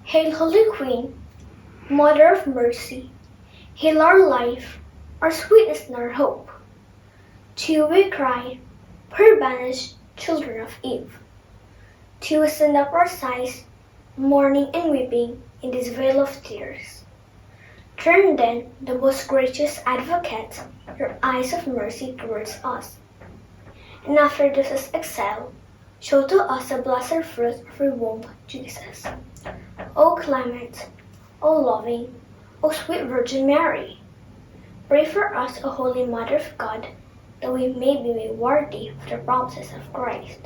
Hail, Holy Queen, Mother of Mercy, hail our life, our sweetness and our hope. To you we cry, poor banished children of Eve. To you send up our sighs, mourning and weeping in this vale of tears. Turn then, the most gracious Advocate, your eyes of mercy towards us. And after this exile, show to us the blessed fruit of your womb, Jesus. O clement, O loving, O sweet Virgin Mary, pray for us, O Holy Mother of God, that we may be made worthy of the promises of Christ.